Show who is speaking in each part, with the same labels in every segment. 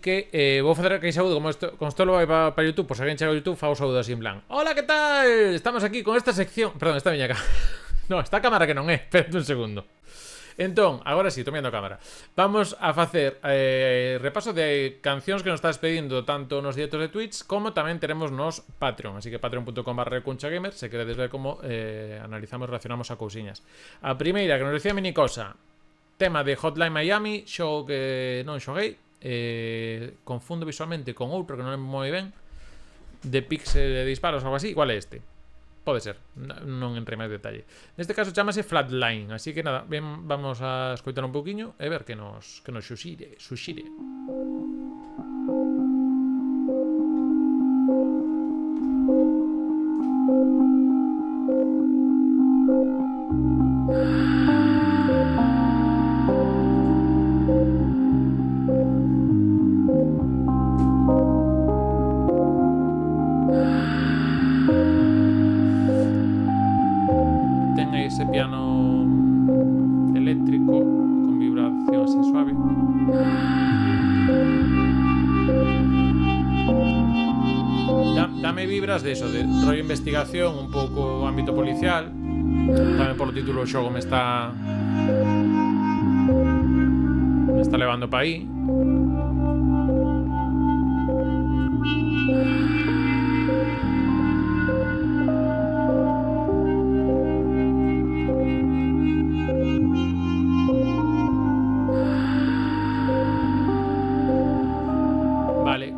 Speaker 1: que vou facer aquí saúdo como isto lo vai para YouTube, por se alguén chega a YouTube, fago saúdo así en plan. Hola, que tal? Estamos aquí con esta sección. Perdón, esta miña cámara. No, esta cámara que non é. Espérate un segundo. Entón, agora sí, tô mirando a cámara. Vamos a facer repaso de cancións que nos estás pedindo tanto nos directos de Twitch como tamén teremos nos Patreon. Así que patreon.com/recunchagamer se queredes ver como analizamos e reaccionamos a cousiñas. A primeira que nos decía Minicosa, tema de Hotline Miami, xogo que non xoguei. Confundo visualmente con outro que non lembro moi ben, de pixel de disparos ou algo así. Igual é este, pode ser, non entrei máis detalle. Neste caso chamase Flatline. Así que nada, ben, vamos a escoitar un pouquiño e ver que nos xuxire. Ese piano eléctrico con vibración así suave. Dame vibras de eso, de rollo investigación, un pouco ámbito policial. Tamén polo título do xogo me está levando para aí.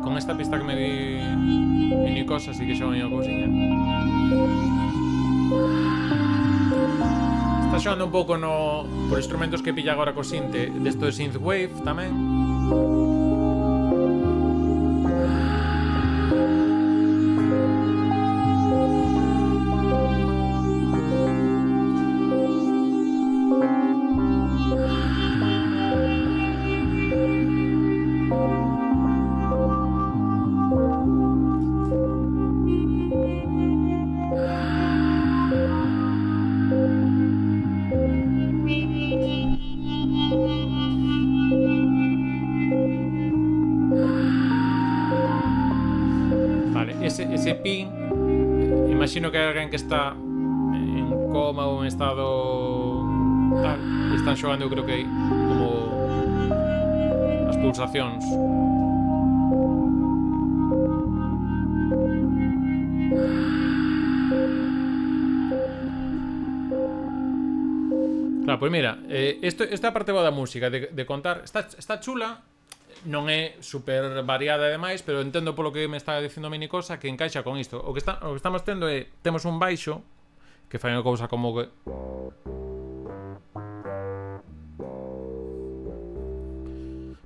Speaker 1: Con esta pista que me di Minicosa, así que xa unha cousiña. Está xogando un pouco por instrumentos que pilla agora co sinte desto de synthwave tamén. Ese pin, imagino que hai alguén que está en coma ou en estado tal, e están xogando, eu creo que hai como as pulsacións. Claro, pois mira, esta parte boa da música, de contar, está chula. Non é super variada e demais, pero entendo polo que me está dicindo Minicosa que encaixa con isto. O que estamos tendo é, temos un baixo que fai unha cousa como que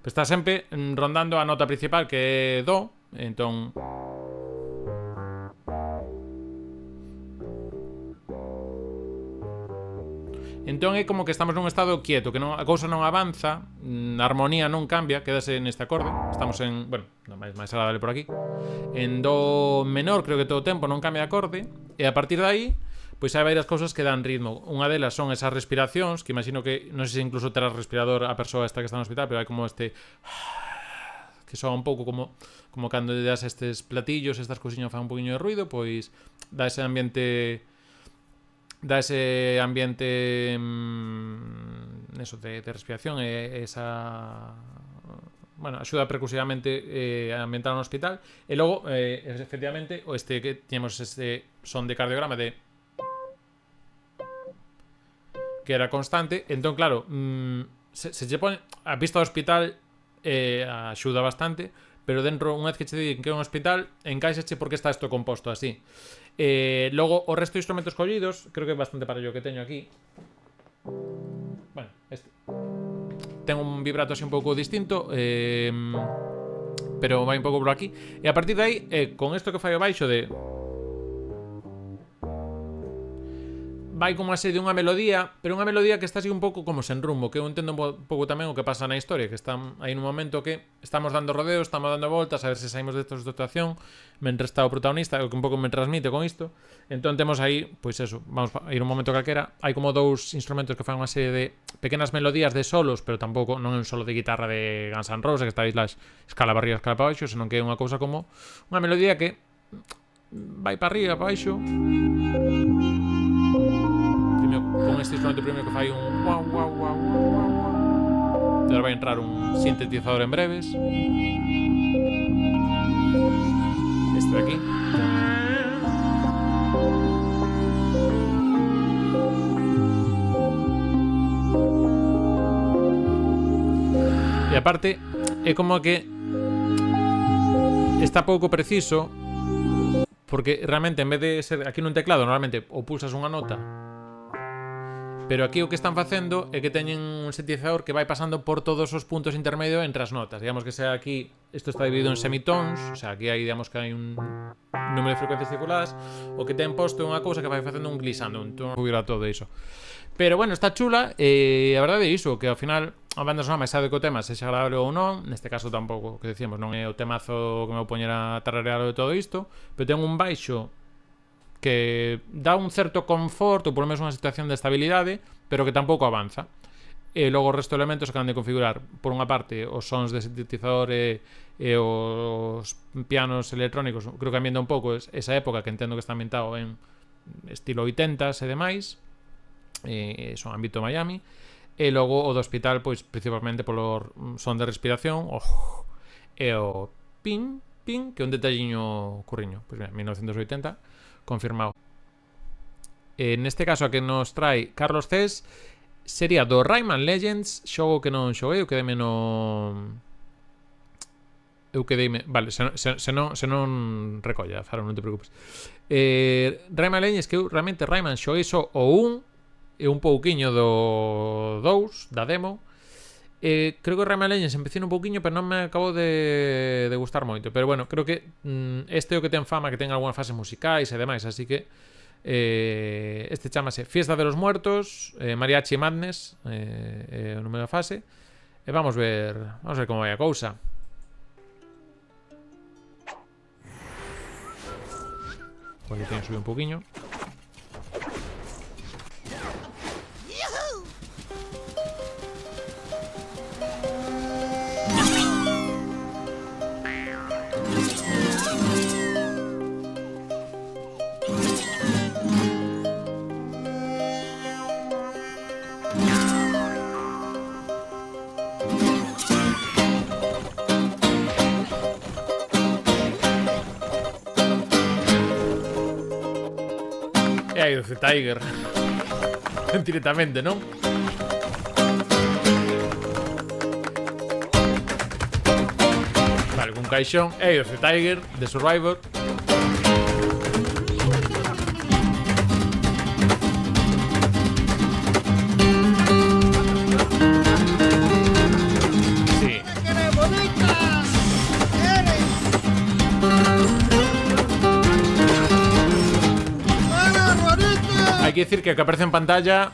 Speaker 1: está sempre rondando a nota principal, que é do. Entón é como que estamos nun estado quieto, que a cousa non avanza, a armonía non cambia, quédase neste acorde. Estamos en, bueno, máis agradable por aquí, en do menor, creo que todo o tempo non cambia de acorde. E a partir de aí, pois hai varias cousas que dan ritmo. Unha delas son esas respiracións, que imagino que, non sei se incluso terá respirador a persoa esta que está no hospital, pero hai como este que soa un pouco como cando das estes platillos, estas cousiñas fan un poquinho de ruido, pois dá ese ambiente eso de respiración e esa, bueno, axuda percusivamente a ambientar no hospital. E logo, efectivamente, que tiñemos este son de cardiograma que era constante. Entón, claro, se lle pone a pista do hospital, axuda bastante, pero dentro, unha vez que che digan que é un hospital, encaixache porque está isto composto así. Logo, o resto de instrumentos collidos, creo que é bastante para o que teño aquí. Bueno, ten un vibrato así un pouco distinto, pero vai un pouco por aquí. E a partir de aí, con isto que fai o baixo de vai como a serie dunha melodía, pero unha melodía que está así un pouco como sen rumbo, que eu entendo un pouco tamén o que pasa na historia, que están aí nun momento que estamos dando rodeos, estamos dando voltas a ver se saímos de esta situación, mentre está o protagonista, o que un pouco me transmite con isto. Entón temos aí, pois eso, vamos a ir un momento calquera, hai como dous instrumentos que fan unha serie de pequenas melodías de solos, pero tampouco non é un solo de guitarra de Guns N' Roses, que estáis lá escala para arriba, escala para baixo, senón que é unha cousa como unha melodía que vai para arriba, para baixo. Con este instrumento primeiro que fai un guau, guau, guau, guau, guau, guau. Agora vai entrar un sintetizador en breves. Este de aquí. E aparte é como que está pouco preciso, porque realmente en vez de ser aquí nun teclado normalmente ou pulsas unha nota, pero aquí o que están facendo é que teñen un sintetizador que vai pasando por todos os puntos intermedios entre as notas. Digamos que sea aquí, isto está dividido en semitones, o sea, aquí hai, digamos que hai un número de frecuencias circuladas, o que ten posto é unha cousa que vai facendo un glissando, entón hubiera todo iso. Pero bueno, está chula, e a verdade é iso, que ao final a banda sonora máis sabe que o tema sexa agradable ou non, neste caso tampouco, que decíamos, non é o temazo que me vou poñer a tararear de todo isto, pero ten un baixo que dá un certo confort ou polo menos unha situación de estabilidade, pero que tampouco avanza. E logo o resto de elementos acaban de configurar, por unha parte, os sons de sintetizador e os pianos electrónicos. Creo que ambienta un pouco esa época, que entendo que está ambientado en estilo 80s e demais, son ámbito Miami. E logo o do hospital, pois principalmente polo son de respiración, e o ping, ping, que é un detalliño curriño. Pois mira, 1980 confirmado. Neste caso a que nos trae Carlos Cés sería do Rayman Legends, xogo que non xoguei, eu quedeime vale, se non recolla, Faro, non te preocupes. Rayman Legends, que eu realmente Rayman xoguei só o 1 e un pouquiño do 2 da demo. Creo que Rayman Legends empecé un pouquiño, pero non me acabou de gustar moito. Pero bueno, creo que este é o que ten fama, que ten algunhas fases musicais e demais, así que este chamase Fiesta de los Muertos, Mariachi Madness, o número da fase. E vamos ver como vai a cousa. Pois teño que subir un pouquiño. E aí o Z-Tiger directamente, non? Vale, un caixón. E aí o Z-Tiger de Survivor. Sí. Hay que decir que aparece en pantalla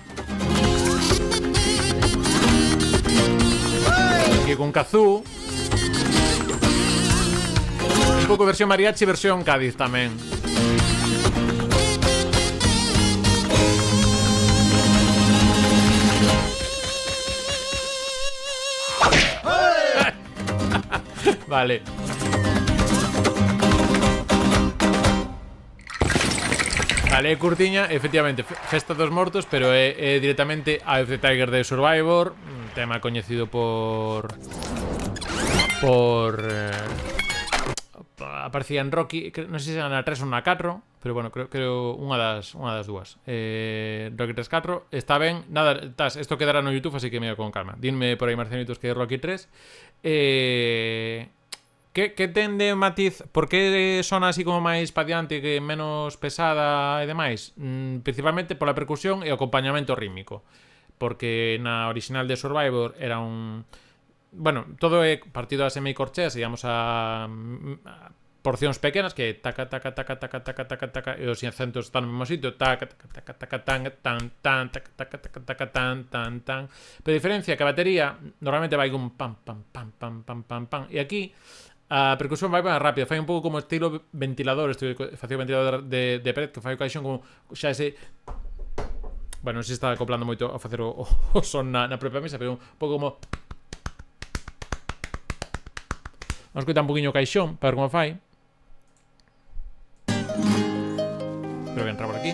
Speaker 1: que con Kazoo, un pouco versión mariachi, versión Cádiz tamén. Vale. Vale, curtiña, efectivamente, Festa dos Mortos, pero é directamente Eye of the Tiger de Survivor, un tema coñecido por aparecía en Rocky, non sei se era na 3 ou na 4, pero bueno, creo unha das dúas. Rocky 3 4, está ben, nada, isto quedará no YouTube, así que mira con calma. Dinme por aí, Marcenitos, que é Rocky 3. Que ten de matiz? Por que sona así como máis pa diante, que menos pesada e demais? Principalmente pola percusión e o acompañamento rítmico. Porque na original de Survivor era un... Bueno, todo é partido a semicorcheas, digamos, a porcións pequenas que taca, taca, taca, taca, taca, taca, taca, e os acentos están no mesmo sitio, taca, taca, taca, taca, tan, tan, tan, taca, taca, taca, taca, tan, tan, tan. Pero a diferencia que a batería normalmente vai con pam, pam, pam, pam, pam, pam, pam, e aquí a percusión vai máis rápido, fai un pouco como estilo ventilador, facía ventilador de pared, que fai o caixón como xa ese... Bueno, non sei se está acoplando moito a facer o son na propia mesa, pero un pouco como... Vamos coitar un poquinho o caixón para ver como fai. Pero voy a entrar por aquí.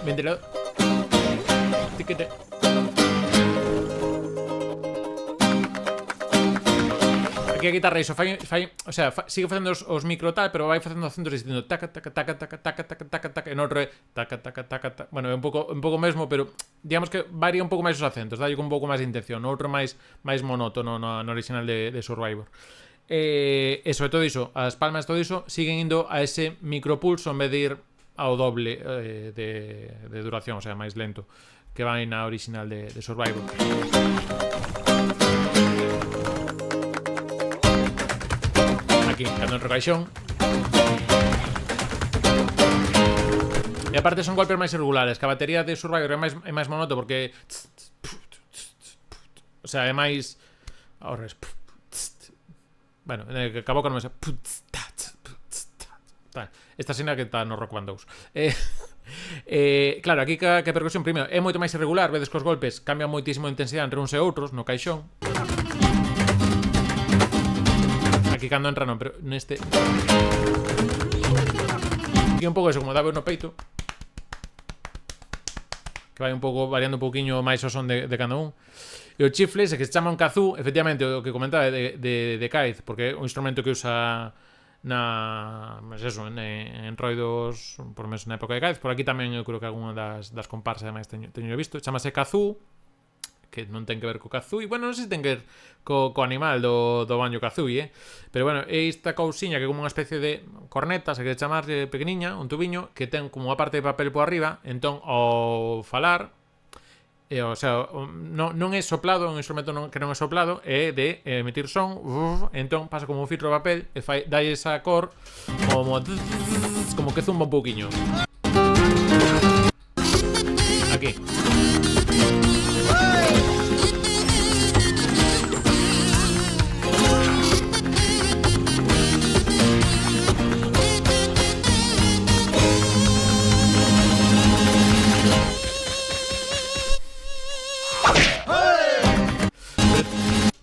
Speaker 1: Ventilador. Tiquete. Aquí a guitarra iso fai, o sea, sigue facendo os micro tal, pero vai facendo acentos distintos, taca taca taca taca taca taca taca taca, en outro taca taca taca taca. Bueno, é un pouco mesmo, pero digamos que varía un pouco máis os acentos, dalle con un pouco máis de intención, no outro máis monótono no original de Survivor. E sobre todo iso, as palmas todo iso siguen indo a ese micropulso en vez de ir ao doble de duración, o sea, máis lento que vai na original de Survivor. Aquí, cando entro caixón. E aparte son golpes máis irregulares, que a batería de Survivor é máis monoto porque o sea, é máis ahora es... Bueno, que acabou con esa esta escena que está no Rock Band 2. Claro, aquí que a percusión primeiro é moito máis irregular, vedes que os golpes cambian moitísimo de intensidade entre uns e outros no caixón. Aquí cando entra non, pero neste aquí un pouco eso, como daba no peito, que vai un pouco variando un pouquiño máis o son de cada un. E o chifle ese que se chama un kazoo, efectivamente o que comentaba de Kaiz, porque é un instrumento que usa pues eso, en roidos, por menos na época de Kaiz. Por aquí tamén eu creo que algunha das comparsas ademais teño visto, chamase kazoo, que non ten que ver co kazooie. Bueno, non sei se ten que ver co animal do baño kazooie, pero bueno, é esta cousiña que é como unha especie de corneta, se quere chamar, pequeniña, un tubiño, que ten como unha parte de papel por arriba, entón ao falar, o sea, non é soplado, un instrumento que non é soplado, é de emitir son, entón pasa como un filtro de papel e dai esa cor como que zumba un pouquiño. Aquí.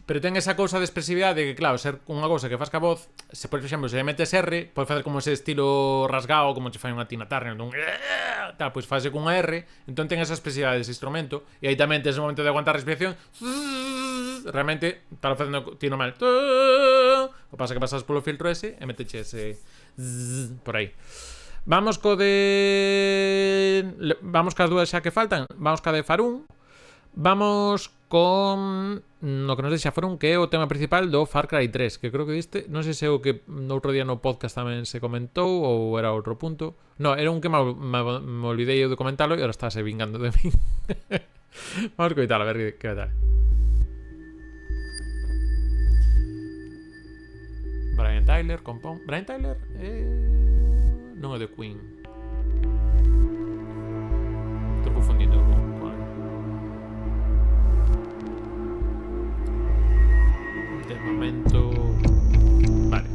Speaker 1: Pero ten esa cousa de expresividade que, claro, ser unha cousa que faz ca voz, se por exemplo, se le metes R, pode facer como ese estilo rasgado, como se fai unha Tina Turner, tal, pois fase cunha R, entón ten esa expresividade dese instrumento, e aí tamén tes o momento de aguantar a respiración, realmente, para facendo tino mal, o pasa que pasas polo filtro ese, e meteche ese por aí. Vamos cas dúas xa que faltan, vamos ca de Farun, vamos con no que nos deixa Farun, que é o tema principal do Far Cry 3, que creo que diste, non sei se é o que no outro día no podcast tamén se comentou ou era outro punto. No, era un que me olvidei de comentalo e agora estáse vingando de min. Vamos a coitalo, a ver que tal. Brian Tyler, compón. Brian Tyler non é de Queen. Estou confundindo con de momento. Vale.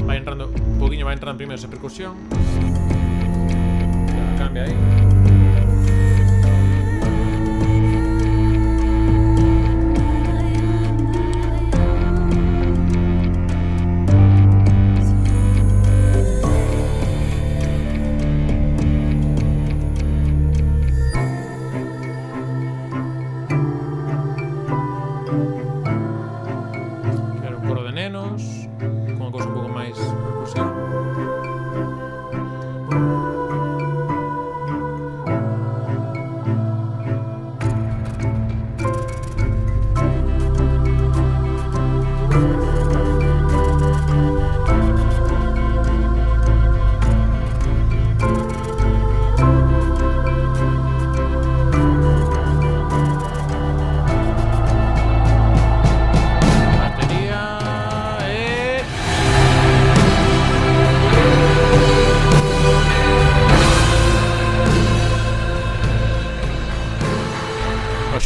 Speaker 1: Va entrando un poquinho, va entrando primero esa percusión. Ya cambia ahí.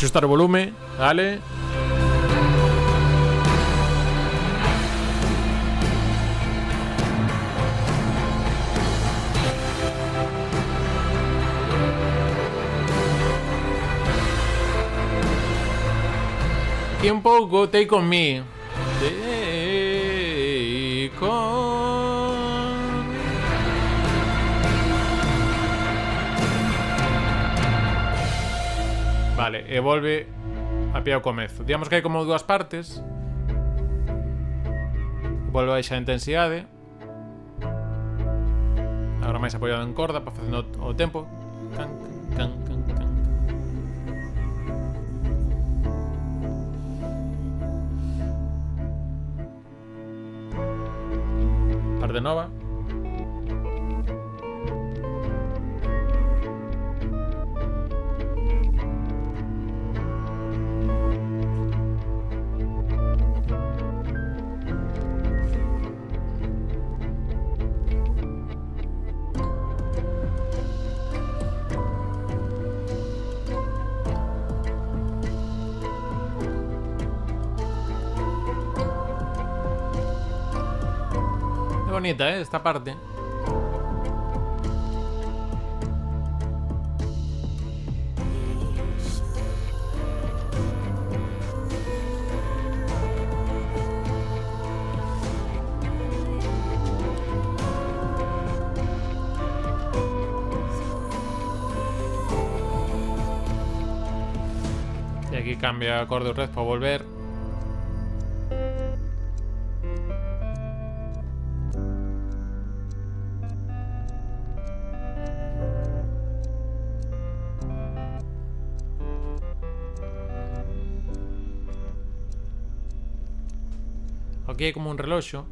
Speaker 1: ajustar o volume, vale. Aquí un pouco Take On Me. Take On. Vale, e volve a pie ao comezo. Digamos que hai como dúas partes. Volve a baixar a intensidade. Agora máis apoiado en corda para facendo o tempo. Can, can, can, can. Parte nova. É bonita, esta parte. E aquí cambia acorde o red para volver. Aquí hai como un reloxo.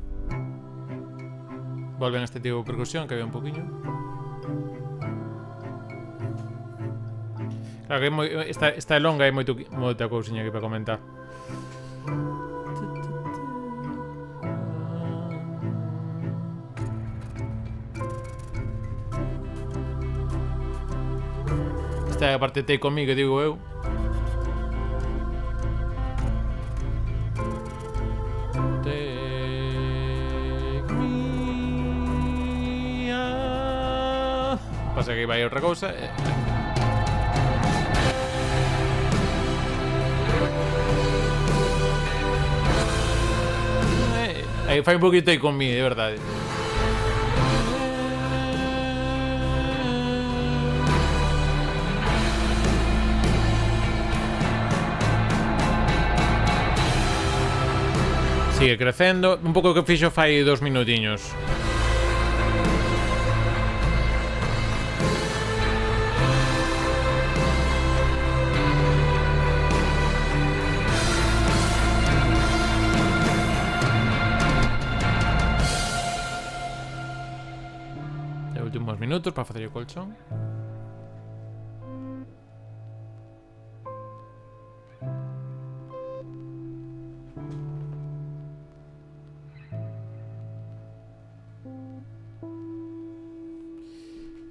Speaker 1: Volven a este tipo de percusión que había un poquinho. Claro que esta é longa e hai moita cousiña aquí para comentar. Esta é a parte de Take On Me que digo eu. Pasa que vai outra cousa. Aí fai un poquito Take On Me, de verdade. Sigue crecendo. Un pouco que fixo fai 2 minutiños. Últimos minutos para facer o colchón.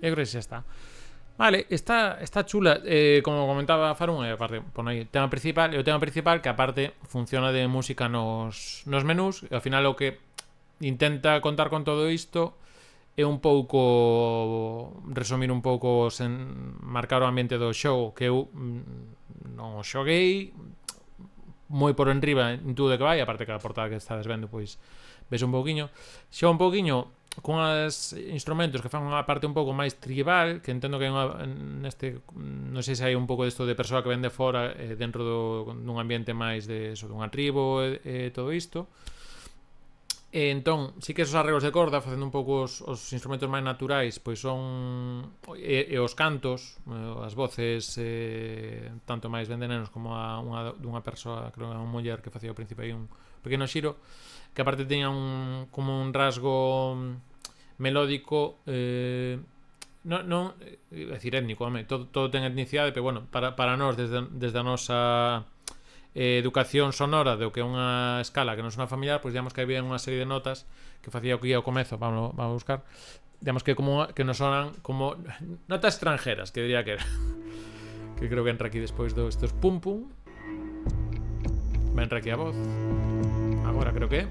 Speaker 1: Eu creo que xa está. Vale, está chula. Como comentaba Farun, aparte, pon aí o tema principal. E o tema principal que aparte funciona de música nos menús. E ao final o que intenta contar con todo isto é un pouco resumir un pouco marcar o ambiente do show, que eu non o xoguei moi por enriba en tudo que vai, aparte que a portada que estades vendo pois ves un pouquiño, xa un pouquiño con os instrumentos que fan unha parte un pouco máis tribal, que entendo que neste, non sei se hai un pouco desto de persoa que ven de fora dentro dun ambiente máis de eso, dun tribo e todo isto. E entón, sí que esos arreglos de corda, facendo un pouco os instrumentos máis naturais, pois son e os cantos, as voces tanto máis vendenenos como dunha persoa, creo que unha muller que facía ao principio aí un pequeno xiro, que aparte tiña como un rasgo melódico non decir étnico, todo ten etnicidade, pero bueno, para nós desde a nosa educación sonora do que é unha escala que non é unha familiar, pois digamos que había unha serie de notas que facía o que ia ao comezo, vamos a buscar, digamos que como que nos sonan como notas extranjeras, que diría que era que creo que entra aquí despois estos pum pum. Va entra aquí a voz. Agora creo que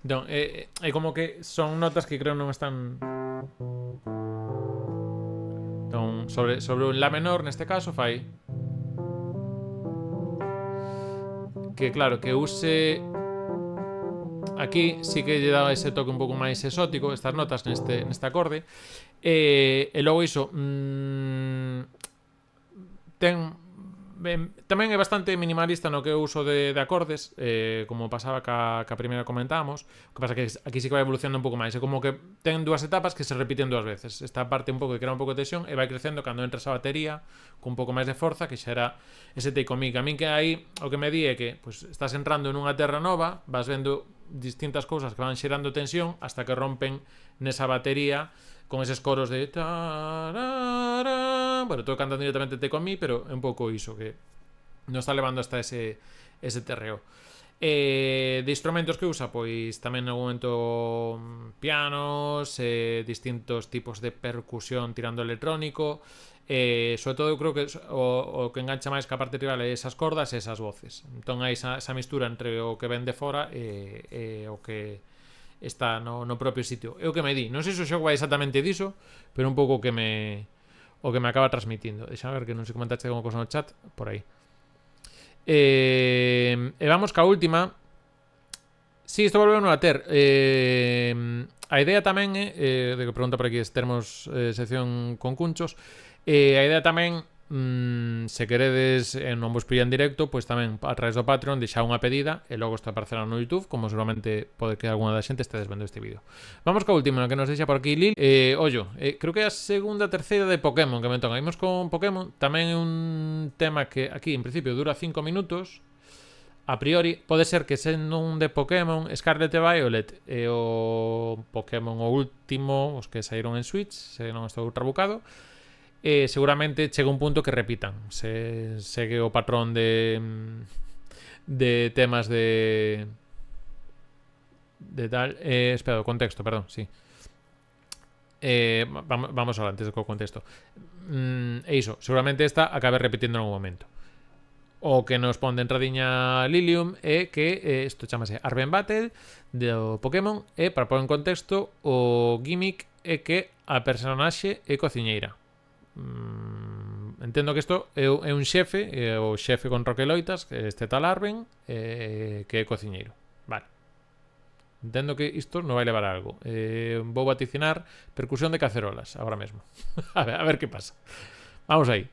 Speaker 1: entón, é como que son notas que creo non están. Entón, sobre un la menor neste caso fai que claro, que use aquí sí que lle dá ese toque un pouco máis exótico estas notas neste acorde e logo iso ten tamén é bastante minimalista no que eu uso de acordes, como pasaba ca primeira comentábamos. O que pasa que aquí sí que vai evolucionando un pouco máis. É como que ten dúas etapas que se repiten dúas veces. Esta parte un pouco que crea un pouco de tensión e vai crecendo cando entras a batería con un pouco máis de forza, que xa era ese take on me. A min que aí o que me di é que pues, estás entrando nunha terra nova, vas vendo distintas cousas que van xerando tensión hasta que rompen nesa batería con eses coros de bueno, todo cantando directamente Take On Me, pero é un pouco iso que nos está levando hasta ese terreo. De instrumentos que usa, pois tamén en algún momento pianos, distintos tipos de percusión tirando electrónico, sobre todo eu creo que o que engancha máis que a parte rival é esas cordas e esas voces. Entón hai esa mistura entre o que ven de fora e o que está no propio sitio. É o que me di. Non sei se o xogo vai exactamente diso, pero un pouco o que me acaba transmitindo. Deixa ver que non sei comentaste como cosa no chat por aí. E vamos ca última. Si, isto volveu a ter. A idea tamén é de que pregunta por aquí se termos sección con cunchos. A idea tamén se queredes non vos pilla en directo, pois tamén a través do Patreon deixa unha pedida e logo está aparecerá no YouTube, como seguramente pode que alguna da xente estedes vendo este vídeo. Vamos ca última que nos deixa por aquí Lil. Ollo, creo que é a segunda, terceira de Pokémon que me toca. Imos con Pokémon, tamén é un tema que aquí en principio dura 5 minutos. A priori pode ser que sendo un de Pokémon Scarlet e Violet e o Pokémon o último, os que saíron en Switch, se non estou trabucado. Seguramente chega un punto que repitan. Se segue o patrón de temas de tal. Espera, o contexto, perdón, sí. Vamos ahora, antes do contexto. E iso, seguramente esta acabe repitindo en algún momento. O que nos pon de entradiña Lilium é que isto chamase Arben Battle do Pokémon e para pôr en contexto o gimmick é que a personaxe é cociñeira. Entendo que isto é un xefe, o xefe con Roqueloitas, este tal Arben, que é cociñeiro. Vale. Entendo que isto non vai levar a algo. Vou vaticinar percusión de cacerolas agora mesmo. a ver que pasa. Vamos aí.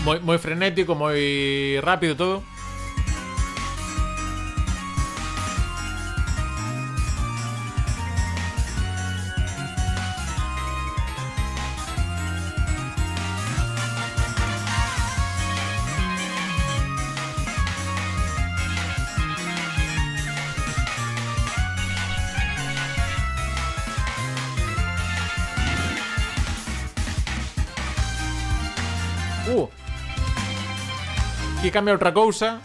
Speaker 1: Moi frenético, moi rápido todo. Aquí cambia outra cousa.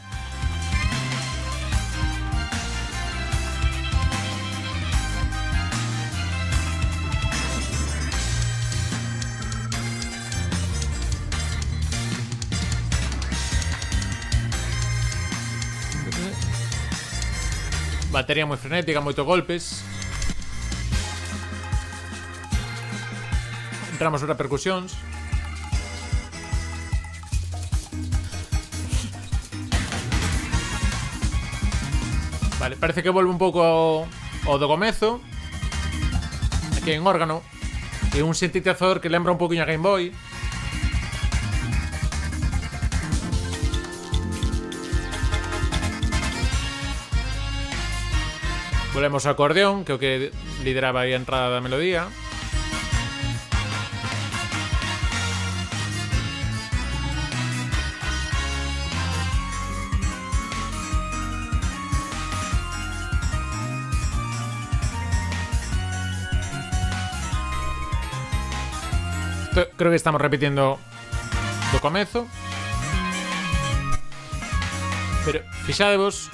Speaker 1: Batería moi frenética, moitos golpes. Entramos outra percusións. Vale, parece que volve un pouco ao do comezo. Aquí hai un órgano e un sintetizador que lembra un pouquinho a Game Boy. Volvemos ao acordeón, que é o que lideraba aí a entrada da melodía. Creo que estamos repitiendo do comezo. Pero fixadevos,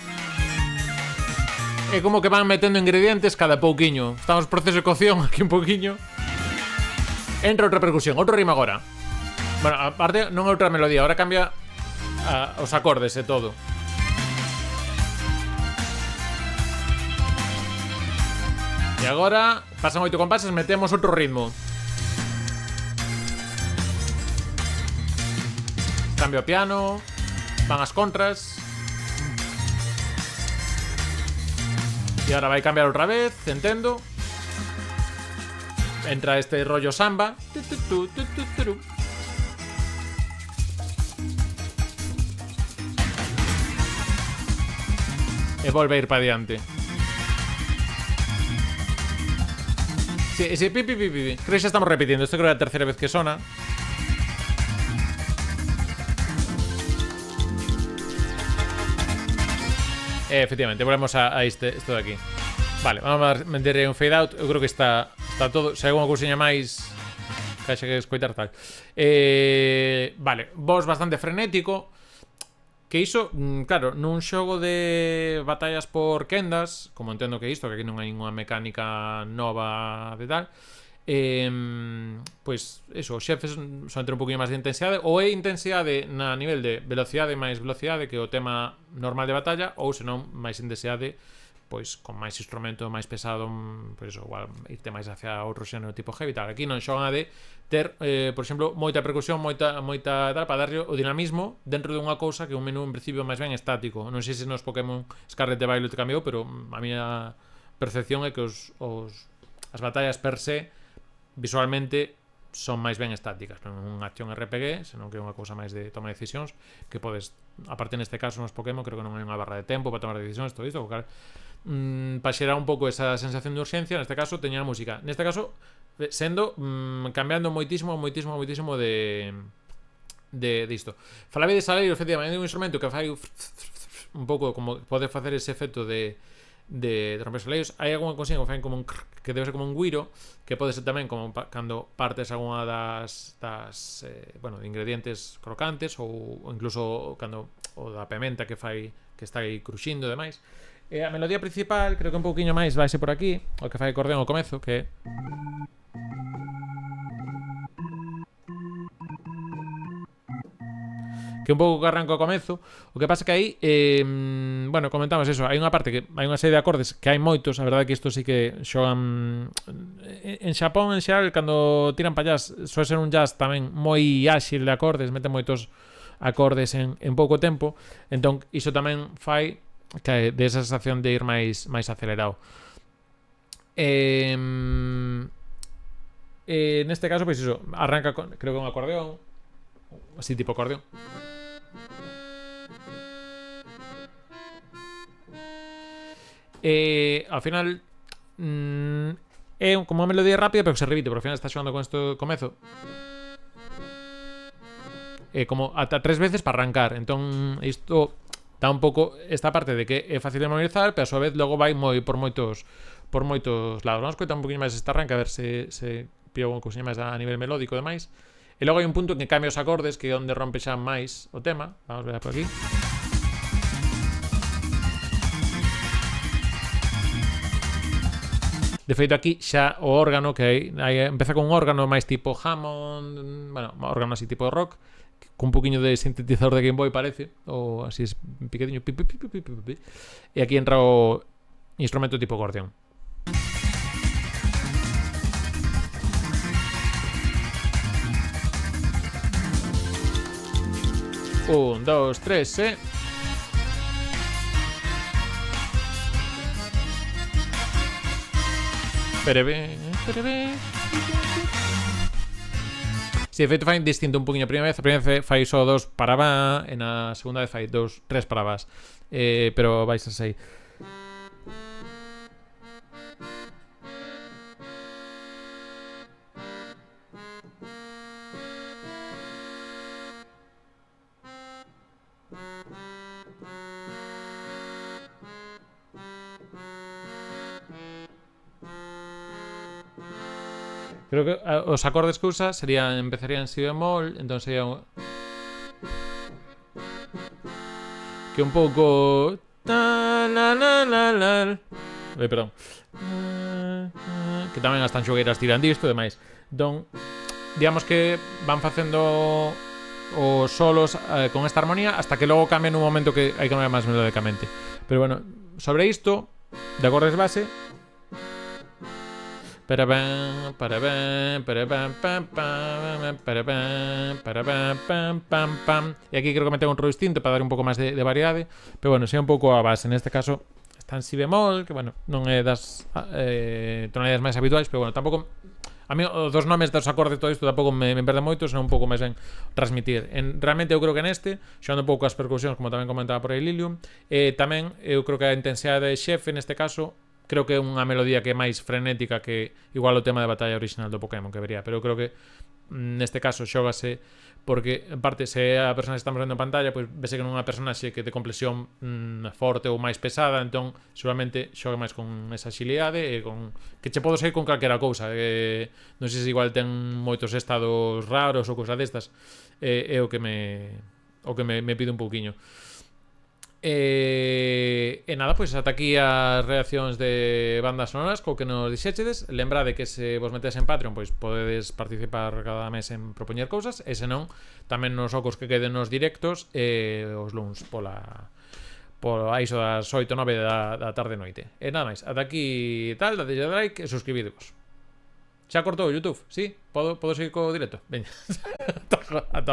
Speaker 1: é como que van metendo ingredientes cada pouquiño. Estamos en proceso de cocción aquí un pouquiño. Entra outra percusión, outro rima agora. Bueno, aparte non é outra melodía, ahora cambia os acordes e todo. E agora pasan 8 compases, metemos outro ritmo. Cambio a piano, van as contras. E ahora vai cambiar outra vez, entendo. Entra este rollo samba. E volve a ir para diante. Sí, ese pi. Creo que xa estamos repitiendo. Isto creo que é a terceira vez que sona. Efectivamente, volvemos a isto de aquí. Vale, vamos a meter un fade out. Eu creo que está todo. Se hai alguna cousiña máis que haxe que escoitar tal. Vale, voz bastante frenético. Que iso, claro, nun xogo de batallas por quendas, como entendo que isto, que aquí non hai ninguna mecánica nova de tal, pois eso, os xefes son ter un poquinho máis de intensidade, ou é intensidade na nivel de velocidade máis velocidade que o tema normal de batalla, ou senón máis intensidade pois con máis instrumento máis pesado, pois igual irte máis hacia outro xénero tipo heavy tal. Aquí non xogan a de ter, por exemplo, moita percusión, moita tal, para darlle o dinamismo dentro dunha cousa que un menú en principio máis ben estático. Non sei se nos Pokémon Scarlet e Violet cambiou, pero a miña percepción é que as batallas per se visualmente son máis ben estáticas, non unha acción RPG, senón que é unha cousa máis de toma de decisións que podes, aparte neste caso nos Pokémon, creo que non hai unha barra de tempo para tomar decisións, todo isto, para xerar un pouco esa sensación de urxencia. Neste caso teña a música, neste caso sendo cambiando moitísimo de isto. Falaba de Salero, efectivamente, un instrumento que fai un pouco como pode facer ese efecto de romper saleiros. Hai algunha cousinha que fai como que debe ser como un guiro, que pode ser tamén como cando partes algunha das bueno, de ingredientes crocantes, ou incluso cando o da pementa que fai que está aí cruxindo e demais. A melodía principal creo que un pouquiño máis vai ser por aquí, o que fai acordeón ao comezo, que un pouco que arranca ao comezo. O que pasa que aí, bueno, comentamos eso, hai unha parte que hai unha serie de acordes que hai moitos, a verdade que isto sí que xogan en Xapón en xeral, cando tiran para jazz, soe ser un jazz tamén moi áxil de acordes, meten moitos acordes en pouco tempo, entón iso tamén fai que de esa sensación de ir máis acelerado. Neste caso, pois iso, arranca con, creo que un acordeón, así tipo acordeón. Ao final é como unha melodía rápida, pero que se repite, porque ao final está xogando con isto comezo como ata 3 veces para arrancar. Entón isto dá un pouco esta parte de que é fácil de memorizar, pero a súa vez logo vai por moitos lados. Vamos coitar un poquinho máis este arranque, a ver se pilla unha cousinha máis a nivel melódico e demais. E logo hai un punto en que cambia os acordes, que é onde rompe xa máis o tema. Vamos ver por aquí. De feito aquí xa o órgano que hai empeza con un órgano máis tipo Hammond, bueno, un órgano así tipo rock, con un poquinho de sintetizador de Game Boy parece, ou así es piquetiño, e aquí entra o instrumento tipo acordeón. Un, dos, tres, Perebe. Si, de feito fai distinto un poquinho a primeira vez fai só 2 para va, e na segunda vez fai 3 para vas, pero vais a 6. Creo que os acordes que usa serían, empezarían en si bemol, entón sería que un pouco perdón, que tamén as tanxogueiras tiran disto e demais. Entón, digamos que van facendo os solos con esta armonía hasta que logo cambian un momento que hai que cambiar máis melódicamente. Pero bueno, sobre isto de acordes base, e aquí creo que me tengo un rol distinto para dar un pouco máis de variedade, pero bueno, sea un pouco a base. Neste caso está en si bemol, que bueno, non é das tonalidades máis habituais, pero bueno, tampouco a mí os dos nomes dos acordes todo isto tampouco me perde moito, senón un pouco máis ben transmitir. Realmente eu creo que neste, xogando un pouco as percusións, como tamén comentaba por aí Lilium, tamén eu creo que a intensidade de xefe neste caso creo que é unha melodía que é máis frenética que igual o tema de batalla original do Pokémon que vería, pero eu creo que neste caso xógase porque en parte se a persona que estamos vendo en pantalla pois vese que non é unha personaxe que de complexión forte ou máis pesada, entón seguramente xoga máis con esa axilidade e con que che podo seguir con calquera cousa, non sei se igual ten moitos estados raros ou cousas destas, é o que me pide un pouquiño. E nada, pois ata aquí as reaccións de bandas sonoras co que nos dixéchedes. Lembrade que se vos metedes en Patreon pois podedes participar cada mes en propoñer cousas, e senón tamén nos ocos que queden nos directos os luns pola iso das 8 ou 9 da tarde noite. E nada máis, ata aquí tal, dadelle like e suscribidevos. Xa cortou o YouTube, sí? Podo seguir co directo? Veña. Ata